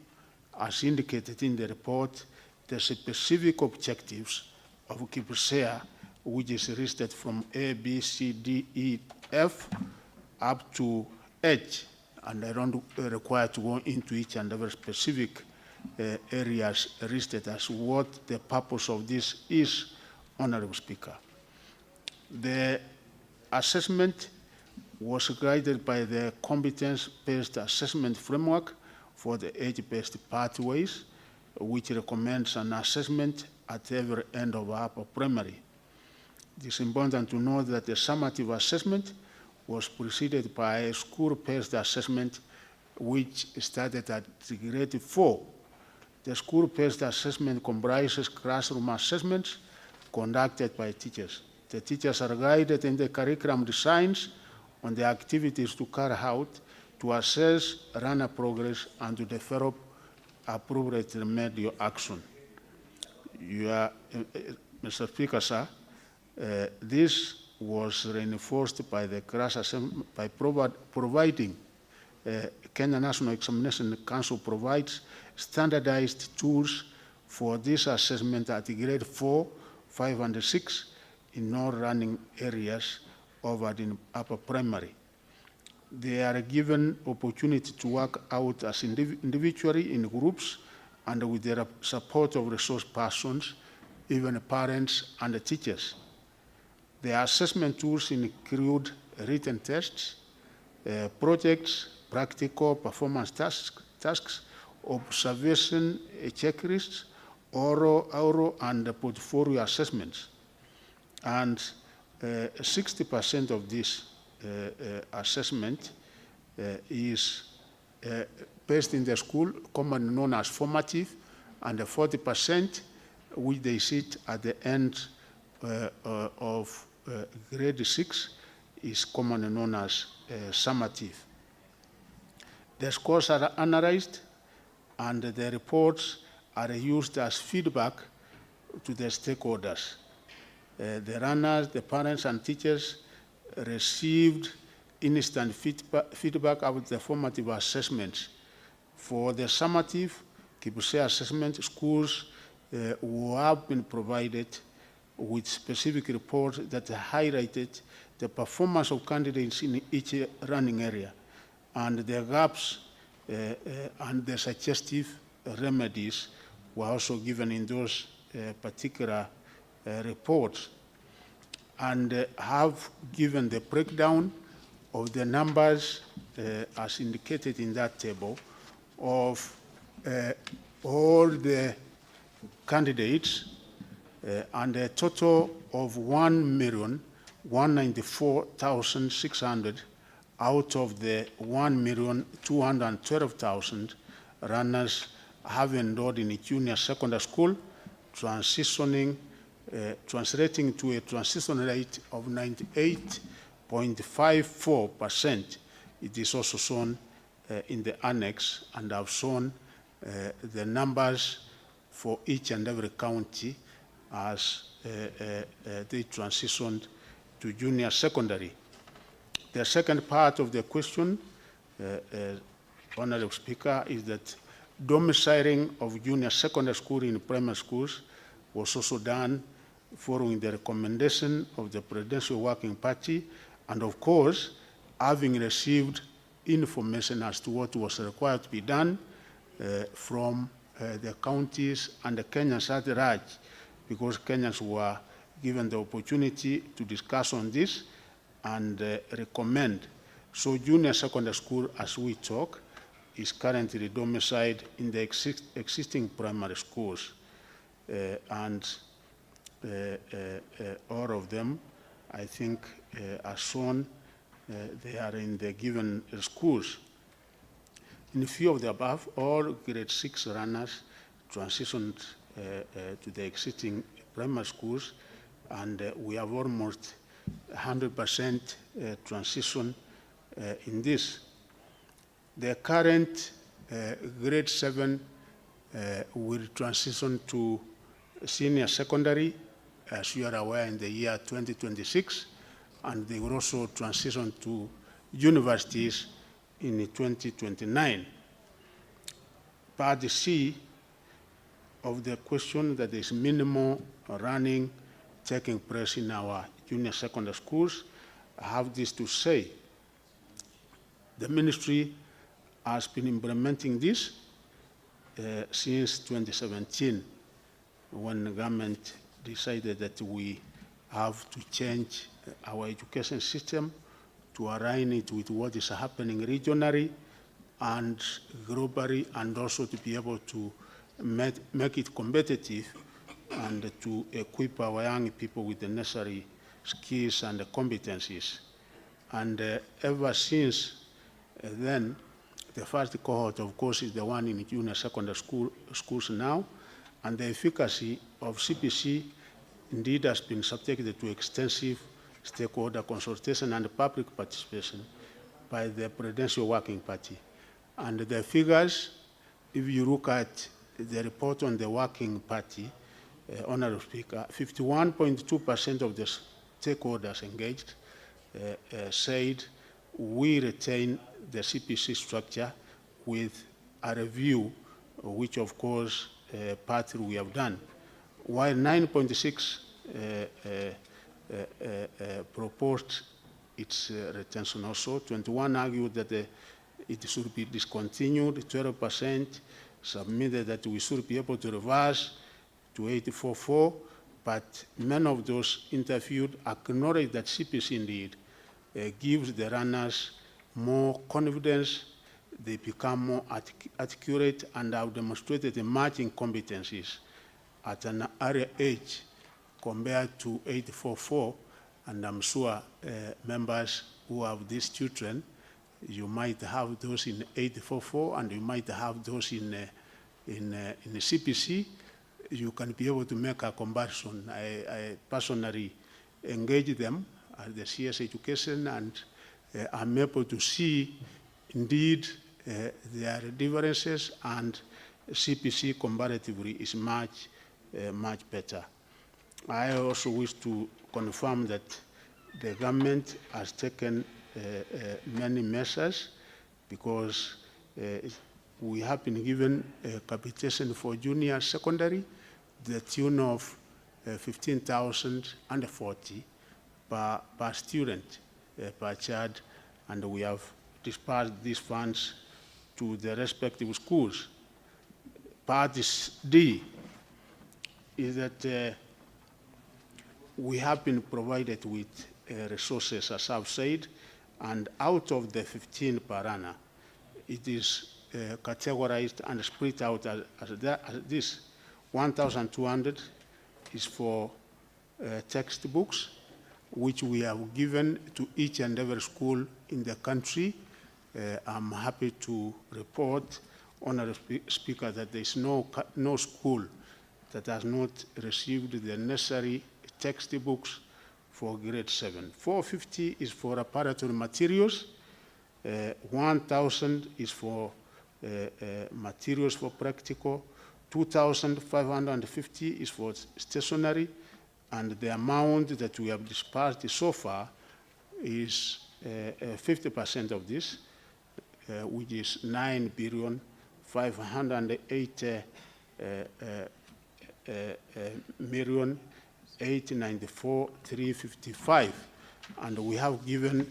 as indicated in the report, the specific objectives of KIPSEA, which is listed from A, B, C, D, E, F, up to H, and I don't require to go into each and every specific areas listed as what the purpose of this is, Honorable Speaker. The assessment was guided by the competence-based assessment framework for the age-based pathways, which recommends an assessment at every end of upper primary. It is important to note that the summative assessment was preceded by a school-based assessment which started at grade 4. The school-based assessment comprises classroom assessments conducted by teachers. The teachers are guided in the curriculum designs on the activities to carry out, to assess learner progress, and to develop appropriate remedial action. Mr. Speaker, sir, this was reinforced by the class assessment by providing Kenya National Examination Council provides standardized tools for this assessment at grade 4, 5, and 6 in all running areas over in upper primary. They are given opportunity to work out as individually in groups and with the support of resource persons, even parents and the teachers. The assessment tools include written tests, projects, practical performance tasks, observation checklists, oral and portfolio assessments. And 60% of this assessment is based in the school, commonly known as formative, and 40% which they sit at the end of grade 6 is commonly known as summative. The scores are analyzed and the reports are used as feedback to the stakeholders. The runners, the parents and teachers received instant feedback about the formative assessments. For the summative KPSA assessment, schools who have been provided with specific reports that highlighted the performance of candidates in each running area and the gaps and the suggestive remedies were also given in those particular reports, and have given the breakdown of the numbers as indicated in that table of all the candidates and a total of 1,194,600 out of the 1,212,000 runners have enrolled in a junior secondary school, translating to a transition rate of 98.54%. It is also shown in the annex, and I've shown the numbers for each and every county as they transitioned to junior secondary. The second part of the question, Honorable Speaker, is that domiciling of junior secondary school in primary schools was also done following the recommendation of the Presidential Working Party, and of course, having received information as to what was required to be done from the counties and the Kenyans at large, because Kenyans were given the opportunity to discuss on this and recommend. So junior secondary school, as we talk, is currently domiciled in the existing primary schools. And all of them, I think, are shown, they are in the given schools. In a few of the above, all grade 6 runners transitioned to the existing primary schools, and we have almost 100% transition in this. The current grade 7 will transition to senior secondary, as you are aware, in the year 2026, and they will also transition to universities in 2029. Part C of the question, that is minimal running taking place in our junior secondary schools, I have this to say. The ministry has been implementing this since 2017, when the government decided that we have to change our education system to align it with what is happening regionally and globally, and also to be able to make it competitive and to equip our young people with the necessary skills and competencies. And ever since then, the first cohort, of course, is the one in junior secondary schools now, and the efficacy of CPC indeed has been subjected to extensive stakeholder consultation and public participation by the Prudential Working Party. And the figures, if you look at the report on the Working Party, Honorable Speaker, 51.2% of the stakeholders engaged said we retain the CPC structure with a review, which of course partly we have done, while 9.6 proposed its retention also. 21 argued that it should be discontinued. 12% submitted that we should be able to reverse to 84.4, but many of those interviewed acknowledged that CPC indeed gives the runners more confidence, they become more accurate, and have demonstrated emerging competencies at an earlier age compared to 844. And I'm sure members who have these children, you might have those in 844 and you might have those in CPC. You can be able to make a comparison. I personally engage them at the CS education, and I'm able to see indeed there are differences, and CPC comparatively is much better. I also wish to confirm that the government has taken many measures, because we have been given capitation for junior secondary, the tune of 15,040 per student per child, and we have dispersed these funds to the respective schools. Part D is that we have been provided with resources, as I've said, and out of the 15 per annum, it is categorized and split out as this. 1,200 is for textbooks, which we have given to each and every school in the country. I'm happy to report, Honorable Speaker, that there is no school that has not received the necessary textbooks for grade 7. 450 is for preparatory materials. 1,000 is for materials for practical. 2,550 is for stationery, and the amount that we have dispersed so far is 50% of this, which is 9,580,894,355, and we have given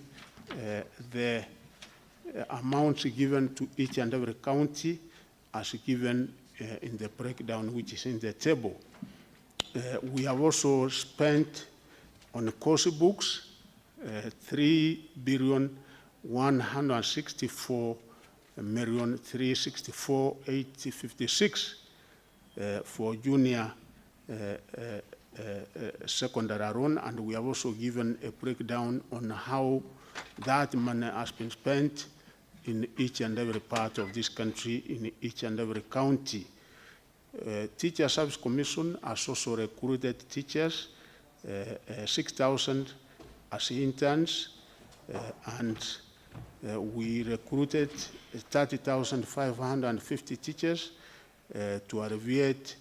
the amounts given to each and every county as given in the breakdown which is in the table. We have also spent on course books 3,164,364,856 for junior secondary alone, and we have also given a breakdown on how that money has been spent in each and every part of this country, in each and every county. Teacher Service Commission has also recruited teachers, 6,000 as interns, and we recruited 30,550 teachers to alleviate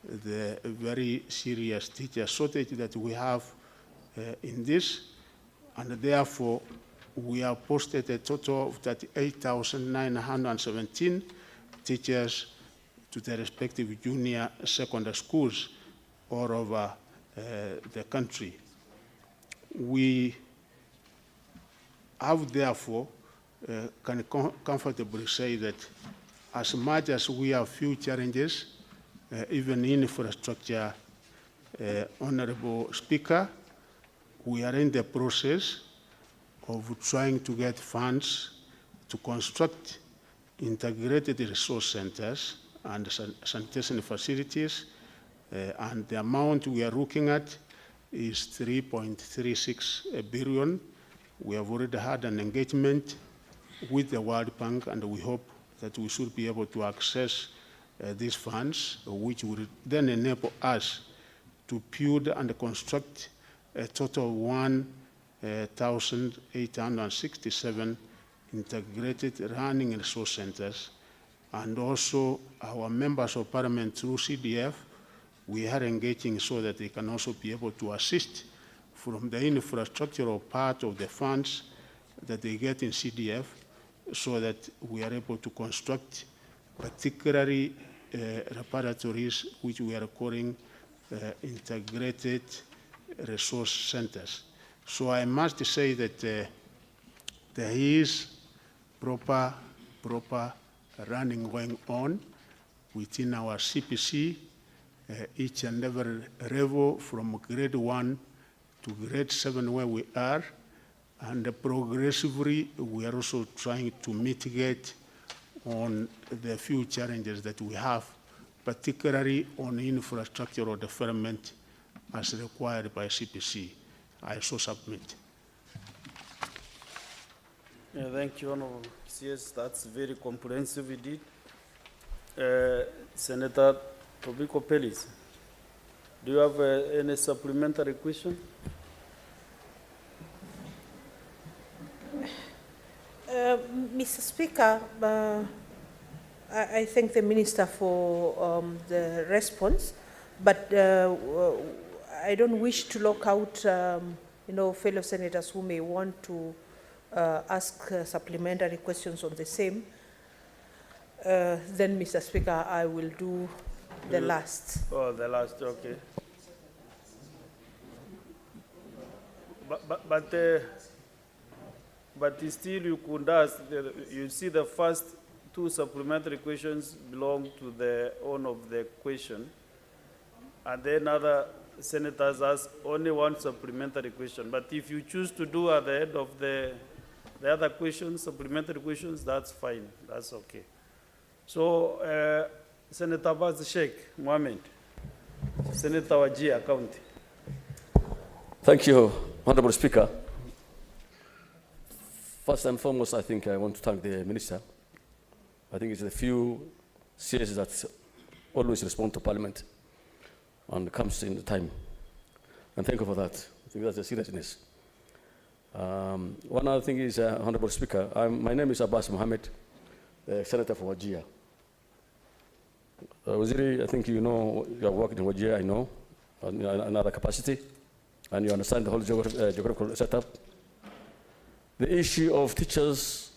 the very serious teacher shortage that we have in this, and therefore we have posted a total of 38,917 teachers to the respective junior secondary schools all over the country. We have therefore can comfortably say that as much as we have few challenges, even in infrastructure, Honorable Speaker, we are in the process of trying to get funds to construct integrated resource centers and sanitation facilities, and the amount we are looking at is 3.36 billion. We have already had an engagement with the World Bank, and we hope that we should be able to access these funds, which will then enable us to build and construct a total of 1,867 integrated learning and resource centers. And also our members of parliament through CDF, we are engaging so that they can also be able to assist from the infrastructural part of the funds that they get in CDF, so that we are able to construct particularly laboratories which we are calling integrated resource centers. So I must say that there is proper running going on within our CPC, each and every level from grade 1 to grade 7 where we are, and progressively we are also trying to mitigate on the few challenges that we have, particularly on infrastructural development as required by CPC. I so submit. Yeah, thank you, Honorable CS. That's very comprehensive indeed. Senator Tobiko Pellis, do you have any supplementary question? Mr. Speaker, I thank the Minister for the response, but I don't wish to lock out, fellow senators who may want to ask supplementary questions on the same. Then, Mr. Speaker, I will do the last. Oh, the last, okay. But still you could ask, you see the first two supplementary questions belong to the owner of the question, and then other senators ask only one supplementary question. But if you choose to do at the end of the other questions, supplementary questions, that's fine, that's okay. So, Senator Baz Sheikh Mohammed, Senator Wajir County. Thank you, Honorable Speaker. First and foremost, I think I want to thank the Minister. I think it's the few CSs that always respond to Parliament and comes in the time. And thank you for that. I think that's the seriousness. One other thing is, Honorable Speaker, my name is Abbas Mohammed, Senator for Wajir. Waziri, I think you know, you have worked in Wajir, I know, in another capacity, and you understand the whole geographical setup. The issue of teachers,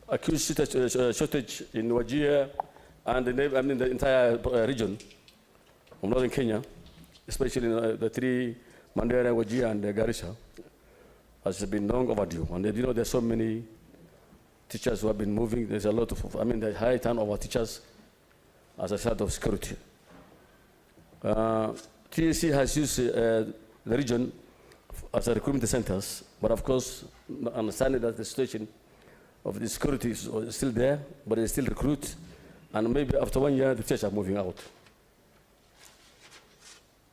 acute shortage in Wajir and the entire region of northern Kenya, especially in the three, Mandera, Wajir, and Garissa, has been long overdue. And there's so many teachers who have been moving. There's a lot of, the high turnover teachers as a result of security. TSC has used the region as a recruitment centers, but of course, understanding that the situation of the security is still there, but they still recruit, and maybe after 1 year, the teachers are moving out.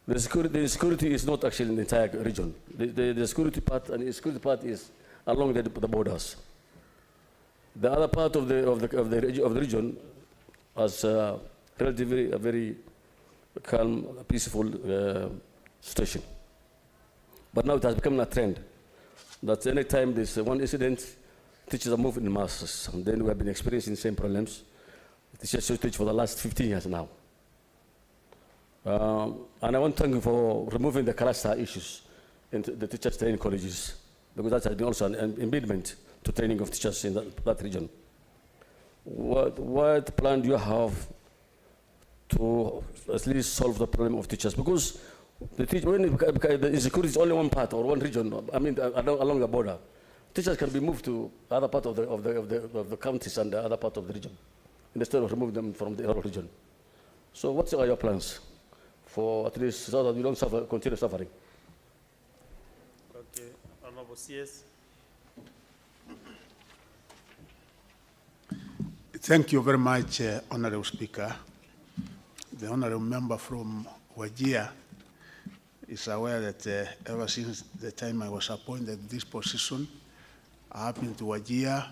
The security is not actually in the entire region. The security part, and the security part is along the borders. The other part of the region has relatively a very calm, peaceful situation. But now it has become a trend that any time there's one incident, teachers are moving in masses, and then we have been experiencing the same problems. Teachers shortage for the last 15 years now. And I want to thank you for removing the cluster issues in the teachers training colleges, because that has been also an impediment to training of teachers in that region. What plan do you have to at least solve the problem of teachers? Because the insecurity is only one part or one region, along the border. Teachers can be moved to other part of the counties and the other part of the region, instead of remove them from the other region. So what are your plans for at least so that we don't continue suffering? Okay, Honorable CS. Thank you very much, Honorable Speaker. The Honorable Member from Wajir is aware that ever since the time I was appointed to this position, I have been to Wajir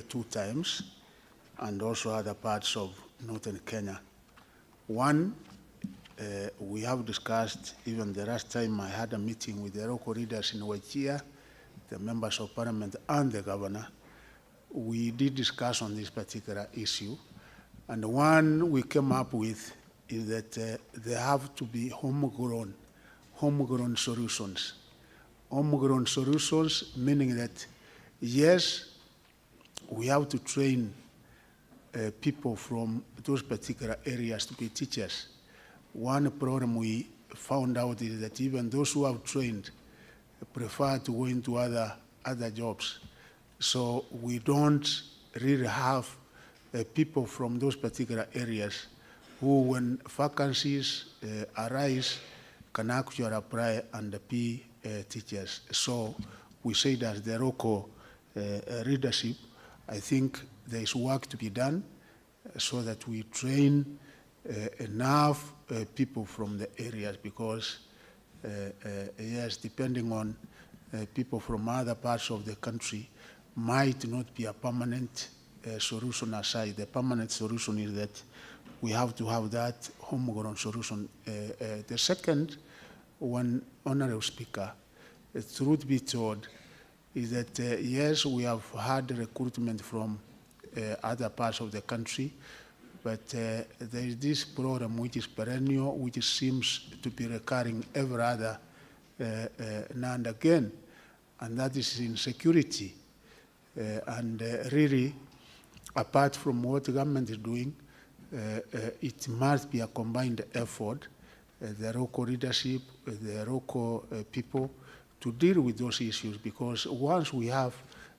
2 times, and also other parts of northern Kenya. One, we have discussed, even the last time I had a meeting with the local leaders in Wajir, the members of parliament and the governor, we did discuss on this particular issue. And the one we came up with is that there have to be homegrown solutions. Homegrown solutions, meaning that, yes, we have to train people from those particular areas to be teachers. One problem we found out is that even those who have trained prefer to go into other jobs. So we don't really have people from those particular areas who, when vacancies arise, can actually apply and be teachers. So we say that the local leadership, I think there is work to be done so that we train enough people from the areas, because yes, depending on people from other parts of the country might not be a permanent solution aside. The permanent solution is that we have to have that homegrown solution. The second one, Honorable Speaker, the truth be told, is that yes, we have had recruitment from other parts of the country, but there is this problem which is perennial, which seems to be recurring every other now and again, and that is insecurity. And really, apart from what the government is doing, it must be a combined effort, the local leadership, the local people, to deal with those issues, because once we have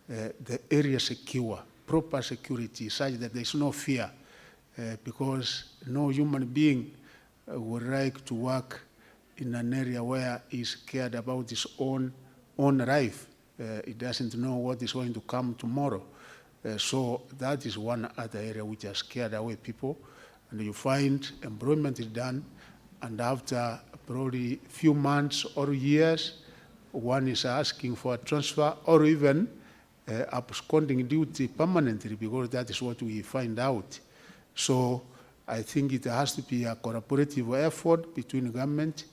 the area secure, proper security, such that there is no fear, because no human being would like to work in an area where he's cared about his own life. He doesn't know what is going to come tomorrow. So that is one other area which has scared away people. And you find employment is done, and after probably a few months or years, one is asking for a transfer or even absconding duty permanently, because that is what we find out. So I think it has to be a collaborative effort between government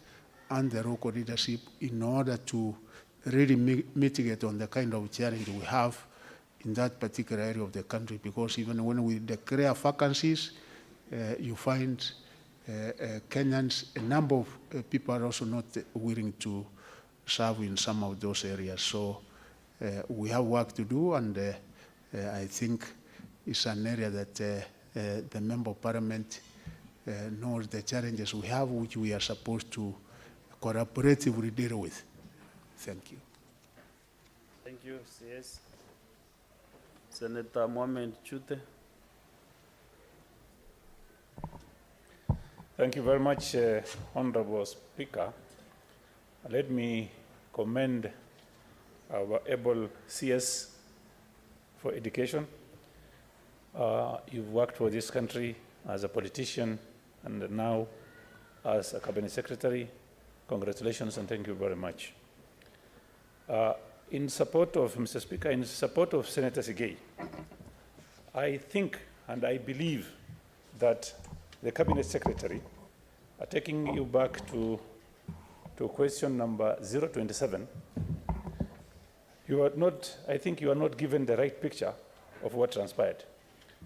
and the local leadership in order to really mitigate on the kind of challenge we have in that particular area of the country, because even when we declare vacancies, you find Kenyans, a number of people are also not willing to serve in some of those areas. So we have work to do, and I think it's an area that the Member of Parliament knows the challenges we have, which we are supposed to collaboratively deal with. Thank you. Thank you, CS. Senator Mohamed Chute. Thank you very much, Honorable Speaker. Let me commend our able CS for education. You've worked for this country as a politician and now as a cabinet secretary. Congratulations and thank you very much. In support of, Mr. Speaker, in support of Senator Sigei, I think and I believe that the cabinet secretary, taking you back to question number 027, you are not, I think you are not given the right picture of what transpired.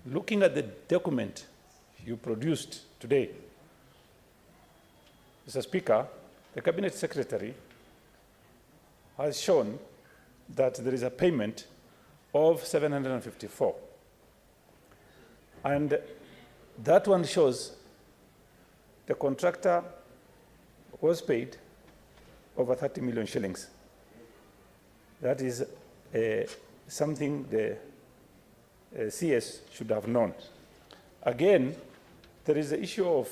Looking at the document you produced today, Mr. Speaker, the cabinet secretary has shown that there is a payment of 754. And that one shows the contractor was paid over 30 million shillings. That is something the CS should have known. Again, there is the issue of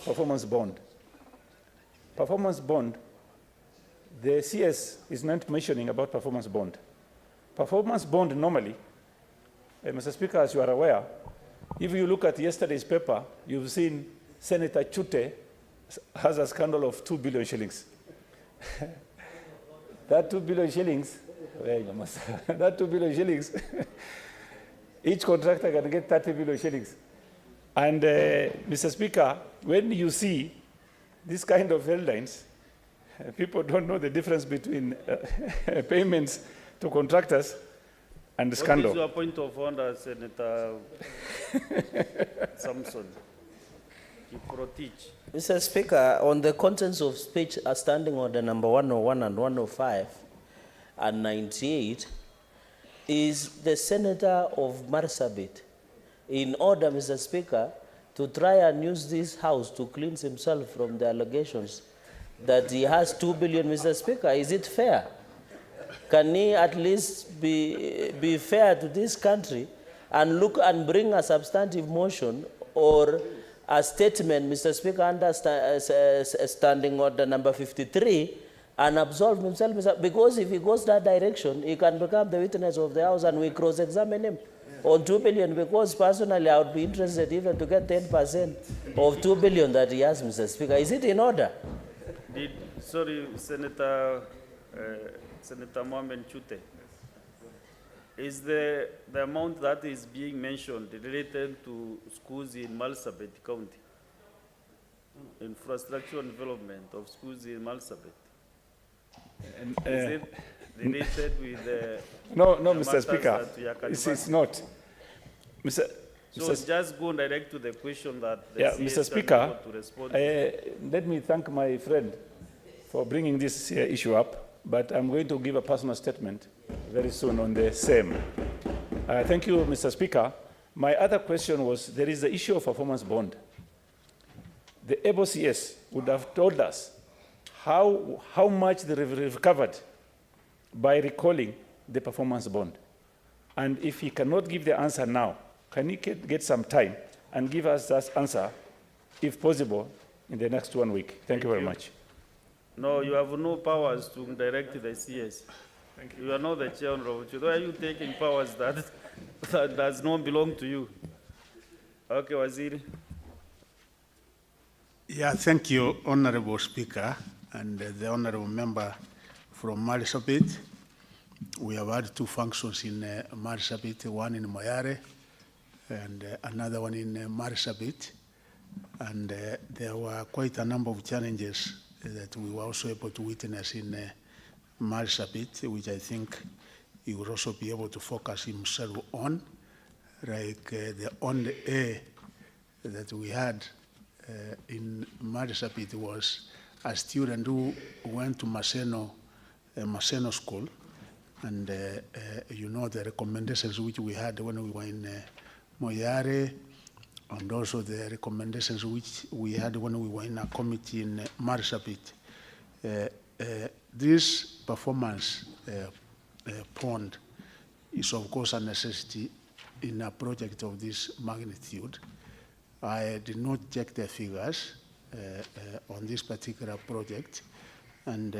performance bond. Performance bond, the CS is not mentioning about performance bond. Performance bond normally, Mr. Speaker, as you are aware, if you look at yesterday's paper, you've seen Senator Chute has a scandal of 2 billion shillings. That 2 billion shillings, that 2 billion shillings, each contractor can get 30 billion shillings. And Mr. Speaker, when you see this kind of headlines, people don't know the difference between payments to contractors and scandal. What is your point of order, Senator Samson? You pro-teach. Mr. Speaker, on the contents of speech standing order number 101 and 105 and 98, is the Senator of Marsabit in order, Mr. Speaker, to try and use this House to cleanse himself from the allegations that he has 2 billion, Mr. Speaker? Is it fair? Can he at least be fair to this country and look and bring a substantive motion or a statement, Mr. Speaker, under standing order number 53 and absolve himself, because if he goes that direction, he can become the witness of the House and we cross-examine him on 2 billion, because personally I would be interested even to get 10% of 2 billion that he has, Mr. Speaker. Is it in order? Sorry, Senator Mohamed Chute. Is the amount that is being mentioned related to schools in Marsabit County? Infrastructure and development of schools in Marsabit? Is it related with the... No, the Mr. matters Speaker, that we are it's not. So just go direct to the question that the CS Mr. Speaker, to respond. let me thank my friend for bringing this issue up, but I'm going to give a personal statement very soon on the same. Thank you, Mr. Speaker. My other question was, there is the issue of performance bond. The able CS would have told us how much they recovered by recalling the performance bond. And if he cannot give the answer now, can he get some time and give us that answer, if possible, in the next 1 week? Thank you very much. No, you have no powers to direct the CS. Thank you. You are not the chair, Honorable. Why are you taking powers that does not belong to you? Okay, Waziri. Yeah, thank you, Honorable Speaker, and the Honorable Member from Marsabit. We have had 2 functions in Marsabit, one in Moyare and another one in Marsabit. And there were quite a number of challenges that we were also able to witness in Marsabit, which I think he will also be able to focus himself on, like the only A that we had in Marsabit was a student who went to Maseno School, and you know the recommendations which we had when we were in Moyare, and also the recommendations which we had when we were in a committee in Marsabit. This performance bond is of course a necessity in a project of this magnitude. I did not check the figures on this particular project, and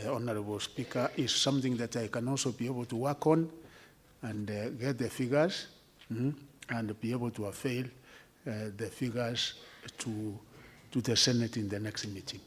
Honorable Speaker, is something that I can also be able to work on and get the figures and be able to avail the figures to the Senate in the next meeting.